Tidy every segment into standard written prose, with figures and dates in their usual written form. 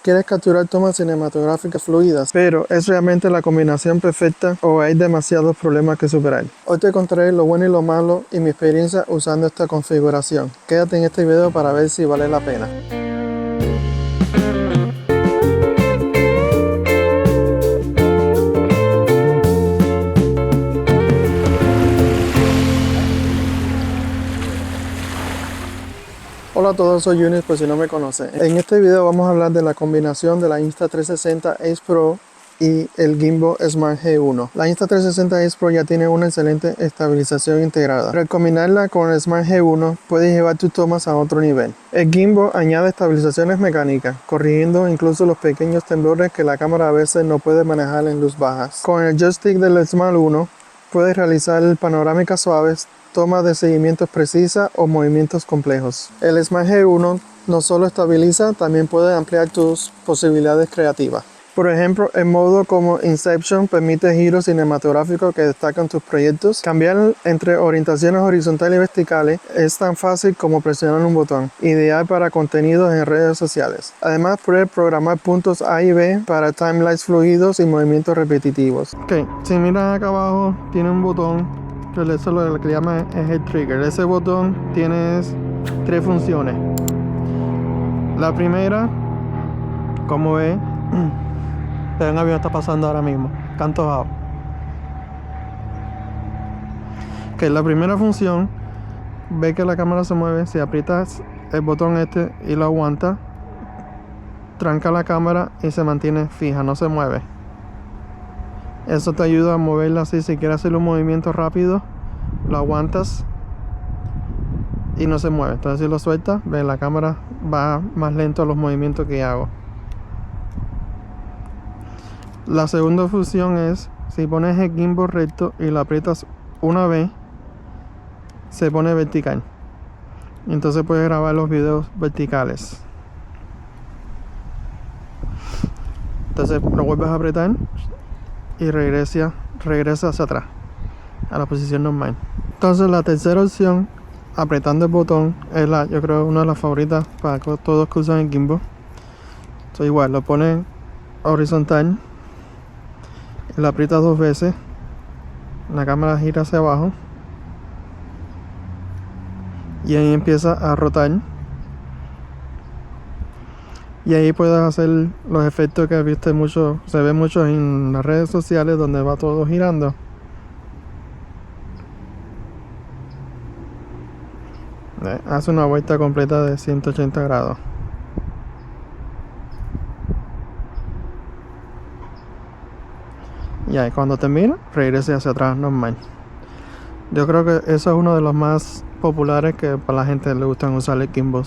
quieres capturar tomas cinematográficas fluidas, pero ¿es realmente la combinación perfecta o hay demasiados problemas que superar? Hoy te contaré lo bueno y lo malo y mi experiencia usando esta configuración. Quédate en este video para ver si vale la pena. Hola a todos, soy Yunis por si no me conocen. En este video vamos a hablar de la combinación de la Insta360 Ace Pro y el Gimbal Smart G1. La Insta360 Ace Pro ya tiene una excelente estabilización integrada, pero al combinarla con el Smart G1 puedes llevar tus tomas a otro nivel. El Gimbal añade estabilizaciones mecánicas, corrigiendo incluso los pequeños temblores que la cámara a veces no puede manejar en luz bajas. Con el joystick del Smart 1 puedes realizar panorámicas suaves, tomas de seguimientos precisas o movimientos complejos. El Smart G1 no solo estabiliza, también puede ampliar tus posibilidades creativas. Por ejemplo, el modo como Inception permite giros cinematográficos que destacan tus proyectos. Cambiar entre orientaciones horizontales y verticales es tan fácil como presionar un botón, ideal para contenidos en redes sociales. Además, puedes programar puntos A y B para timelapse fluidos y movimientos repetitivos. Si miras acá abajo, tiene un botón. Eso lo que llama es el trigger. Ese botón tiene tres funciones. La primera, como ves, un avión está pasando ahora mismo, canto bajo. La primera función, ve que la cámara se mueve. Si aprietas el botón este y lo aguantas, tranca la cámara y se mantiene fija, no se mueve. Eso te ayuda a moverla así. Si quieres hacer un movimiento rápido, lo aguantas y no se mueve. Entonces si lo sueltas, ves, la cámara va más lento a los movimientos que hago. La segunda función es, si pones el gimbal recto y lo aprietas una vez, se pone vertical. Entonces puedes grabar los videos verticales. Entonces lo vuelves a apretar y regresa hacia atrás a la posición normal. Entonces la tercera opción, apretando el botón, es yo creo una de las favoritas para todos que usan el gimbal. Entonces igual lo pones horizontal, lo aprietas dos veces, la cámara gira hacia abajo y ahí empieza a rotar. Y ahí puedes hacer los efectos que viste mucho, se ve mucho en las redes sociales, donde va todo girando. Hace una vuelta completa de 180 grados. Y ahí cuando termina, regrese hacia atrás normal. Yo creo que eso es uno de los más populares que para la gente le gustan usar el gimbal.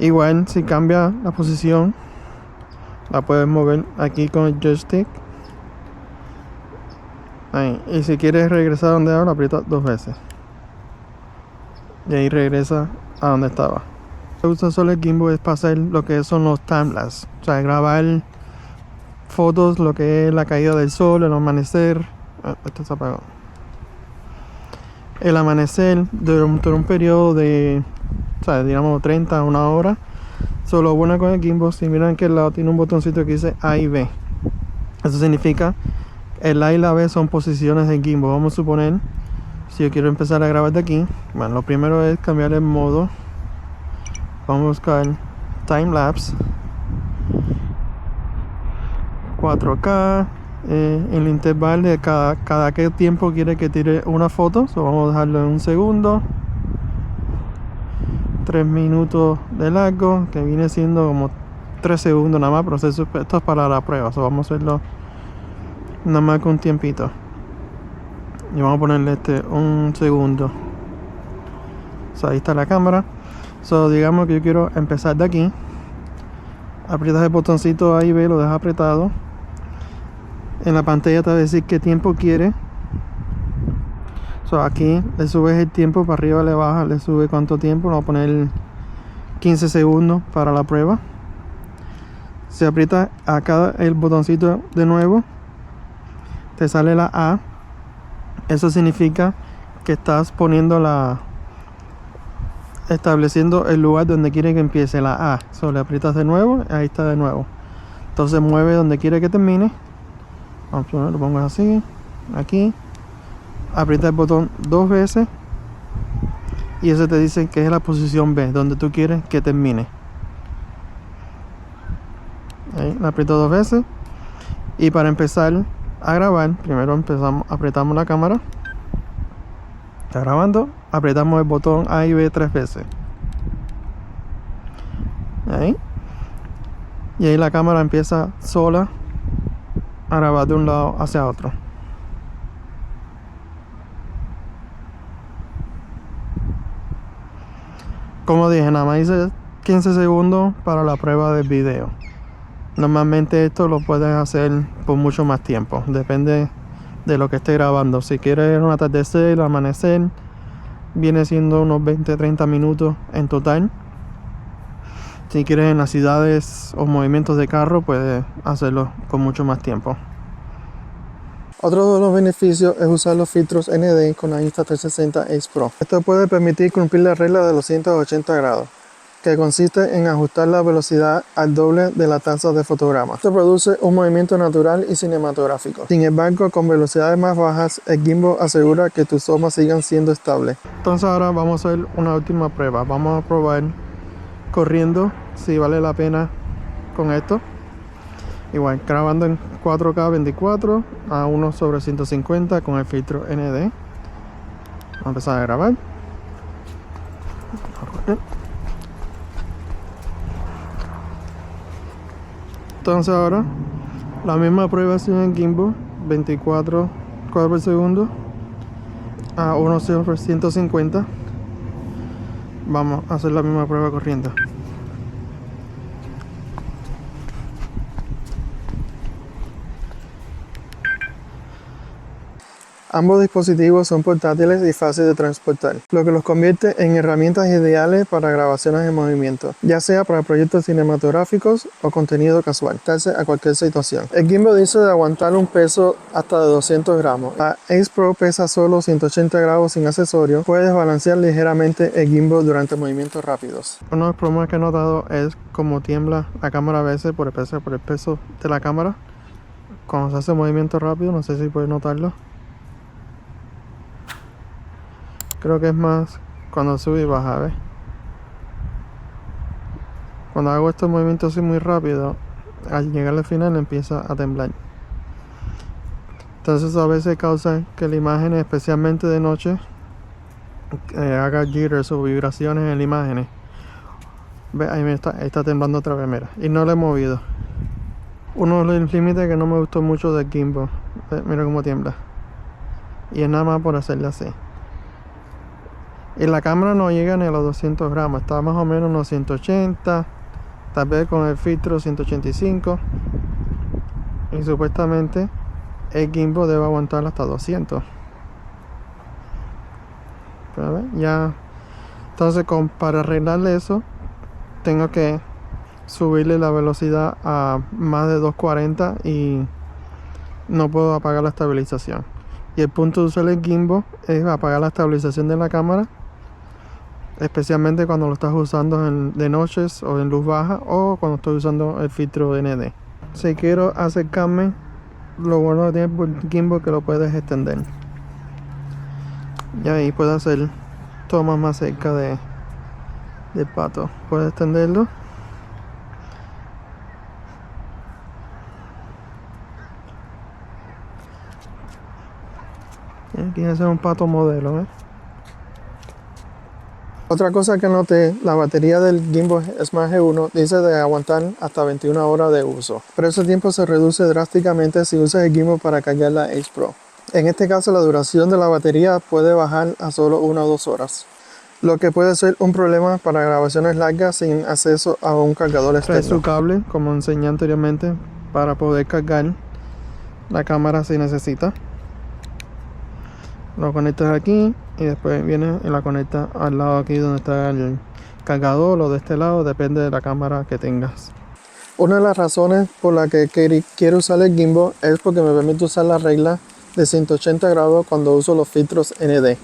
Igual, si cambia la posición, la puedes mover aquí con el joystick. Ahí. Y si quieres regresar a donde ahora, aprietas dos veces. Y ahí regresa a donde estaba. Lo que uso solo el gimbal es para hacer lo que son los timelapse. O sea, grabar fotos, lo que es la caída del sol, el amanecer. Esto se apagó. El amanecer durante un periodo de, o sea, digamos 30 a una hora. Solo bueno con el gimbal, si miran que al lado tiene un botoncito que dice A y B. Eso significa el A y la B son posiciones del gimbal. Vamos a suponer, si yo quiero empezar a grabar de aquí, bueno, lo primero es cambiar el modo. Vamos a buscar timelapse 4K. El intervalo de cada qué tiempo quiere que tire una foto. Vamos a dejarlo en un segundo. 3 minutos de largo, que viene siendo como 3 segundos nada más, pero esto es para la prueba. Vamos a hacerlo nada más con un tiempito. Y vamos a ponerle un segundo. Ahí está la cámara. Digamos que yo quiero empezar de aquí. Aprietas el botoncito A y B, lo dejas apretado. En la pantalla te va a decir qué tiempo quiere. Aquí le subes el tiempo para arriba, le bajas, le sube cuánto tiempo. Le voy a poner 15 segundos para la prueba. Si aprietas acá el botoncito de nuevo, te sale la A. Eso significa que estás poniendo estableciendo el lugar donde quiere que empiece la A. So, le aprietas de nuevo, ahí está de nuevo. Entonces mueve donde quiere que termine. Vamos a poner, lo pongo así, aquí. Aprieta el botón 2 veces y ese te dice que es la posición B, donde tú quieres que termine. Ahí, la aprieto 2 veces. Y para empezar a grabar, primero apretamos la cámara. Está grabando, apretamos el botón A y B 3 veces. Ahí. Y ahí la cámara empieza sola a grabar de un lado hacia otro. Como dije, nada más hice 15 segundos para la prueba del video. Normalmente esto lo puedes hacer por mucho más tiempo, depende de lo que esté grabando. Si quieres un atardecer, amanecer, viene siendo unos 20-30 minutos en total. Si quieres en las ciudades o movimientos de carro, puedes hacerlo con mucho más tiempo. Otro de los beneficios es usar los filtros ND con la Insta360 Ace Pro. Esto puede permitir cumplir la regla de los 180 grados, que consiste en ajustar la velocidad al doble de la tasa de fotograma. Esto produce un movimiento natural y cinematográfico. Sin embargo, con velocidades más bajas, el gimbal asegura que tus tomas sigan siendo estables. Entonces ahora vamos a hacer una última prueba. Vamos a probar corriendo si vale la pena con esto. Igual, grabando en 4K 24 a 1/150 con el filtro ND. Vamos a empezar a grabar. Entonces ahora la misma prueba sin el gimbal, 24 cuadros por segundo a 1/150. Vamos a hacer la misma prueba corriendo. Ambos dispositivos son portátiles y fáciles de transportar, lo que los convierte en herramientas ideales para grabaciones en movimiento, ya sea para proyectos cinematográficos o contenido casual, adaptarse a cualquier situación. El gimbal dice de aguantar un peso hasta de 200 gramos. La Ace Pro pesa solo 180 gramos sin accesorios. Puedes balancear ligeramente el gimbal durante movimientos rápidos. Uno de los problemas que he notado es cómo tiembla la cámara a veces por el peso de la cámara. Cuando se hace movimiento rápido, no sé si puedes notarlo. Creo que es más cuando sube y baja, ¿ves? Cuando hago estos movimientos así muy rápido, al llegar al final empieza a temblar. Entonces a veces causa que la imagen, especialmente de noche, haga jitters o vibraciones en la imagen. ¿Ves? Ahí está temblando otra vez, mira. Y no lo he movido. Uno de los límites que no me gustó mucho del gimbal. Mira cómo tiembla. Y es nada más por hacerle así. Y la cámara no llega ni a los 200 gramos, está más o menos unos 180, tal vez con el filtro 185. Y supuestamente el gimbal debe aguantar hasta 200. Pero ya, entonces para arreglarle eso, tengo que subirle la velocidad a más de 240 y no puedo apagar la estabilización. Y el punto de usar el gimbal es apagar la estabilización de la cámara, especialmente cuando lo estás usando de noches o en luz baja, o cuando estoy usando el filtro ND. Si quiero acercarme, lo bueno que tiene el gimbal que lo puedes extender y ahí puedes hacer tomas más cerca del pato. Puedes extenderlo y aquí hace un pato modelo, ¿eh? Otra cosa que noté, la batería del gimbal Smart G1 dice de aguantar hasta 21 horas de uso, pero ese tiempo se reduce drásticamente si usas el gimbal para cargar la Ace Pro. En este caso la duración de la batería puede bajar a solo 1 o 2 horas, lo que puede ser un problema para grabaciones largas sin acceso a un cargador externo. Es su cable, como enseñé anteriormente, para poder cargar la cámara si necesita. Lo conectas aquí y después viene y la conecta al lado aquí donde está el cargador, o de este lado, depende de la cámara que tengas. Una de las razones por la que quiero usar el gimbal es porque me permite usar la regla de 180 grados cuando uso los filtros ND.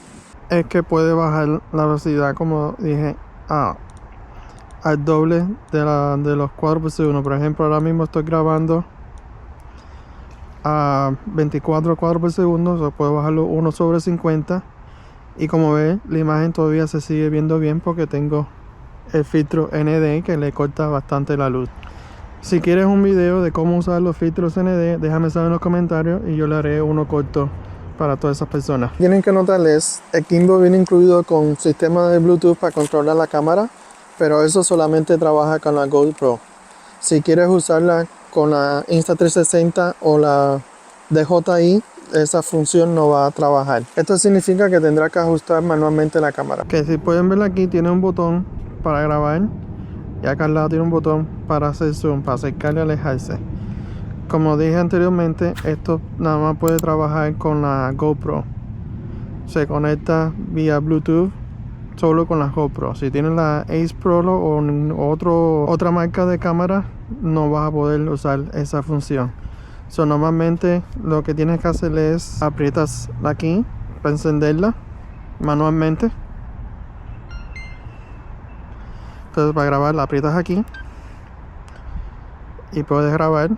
Es que puede bajar la velocidad, como dije, al doble de los cuadros por segundo. Por ejemplo, ahora mismo estoy grabando a 24 cuadros por segundo, o sea, puedo bajarlo 1/50, y como ven, la imagen todavía se sigue viendo bien porque tengo el filtro ND que le corta bastante la luz. Si quieres un video de cómo usar los filtros ND, déjame saber en los comentarios y yo le haré uno corto para todas esas personas. Tienen que notarles, el gimbal viene incluido con sistema de Bluetooth para controlar la cámara, pero eso solamente trabaja con la GoPro. Si quieres usarla con la Insta360 o la DJI, esa función no va a trabajar. Esto significa que tendrá que ajustar manualmente la cámara. Que si pueden ver aquí, tiene un botón para grabar y acá al lado tiene un botón para hacer zoom, para acercar y alejarse. Como dije anteriormente, esto nada más puede trabajar con la GoPro. Se conecta vía Bluetooth solo con la GoPro. Si tienes la Ace Pro o otra marca de cámara, no vas a poder usar esa función. Normalmente lo que tienes que hacer es aprietas aquí para encenderla manualmente. Entonces para grabar la aprietas aquí y puedes grabar.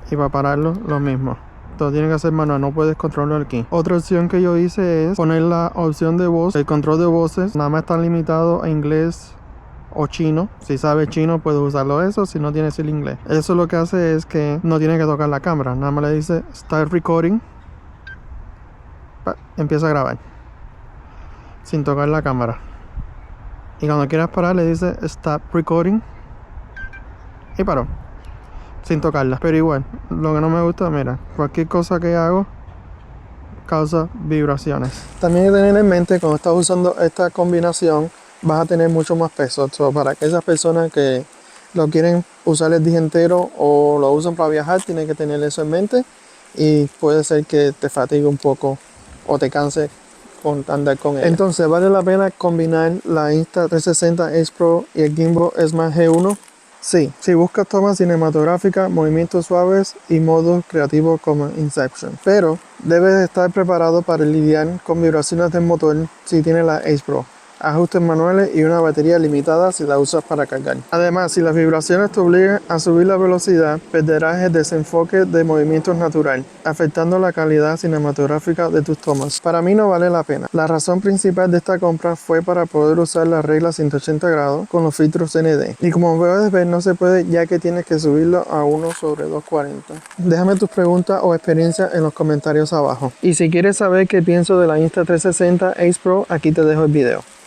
Y para pararlo lo mismo. Todo tiene que ser manual, no puedes controlarlo aquí. Otra opción que yo hice es poner la opción de voz. El control de voces nada más está limitado a inglés o chino. Si sabes chino puedes usarlo eso, si no tienes el inglés. Eso lo que hace es que no tienes que tocar la cámara. Nada más le dice Start Recording. Empieza a grabar. Sin tocar la cámara. Y cuando quieras parar le dice Stop Recording. Y paró. Sin tocarla, pero igual, lo que no me gusta, mira, cualquier cosa que hago causa vibraciones. También hay que tener en mente, cuando estás usando esta combinación, vas a tener mucho más peso. Para aquellas personas que lo quieren usar el día entero o lo usan para viajar, tienen que tener eso en mente, y puede ser que te fatigue un poco o te canse con andar con ella. Entonces, ¿vale la pena combinar la Insta360 Ace Pro y el gimbal Smart G1? Sí, si buscas tomas cinematográficas, movimientos suaves y modos creativos como Inception. Pero debes estar preparado para lidiar con vibraciones del motor si tienes la Ace Pro, ajustes manuales y una batería limitada si la usas para cargar. Además, si las vibraciones te obligan a subir la velocidad, perderás el desenfoque de movimientos natural, afectando la calidad cinematográfica de tus tomas. Para mí no vale la pena. La razón principal de esta compra fue para poder usar la regla 180 grados con los filtros ND. Y como puedes ver, no se puede, ya que tienes que subirlo a 1/240. Déjame tus preguntas o experiencias en los comentarios abajo. Y si quieres saber qué pienso de la Insta360 Ace Pro, aquí te dejo el video.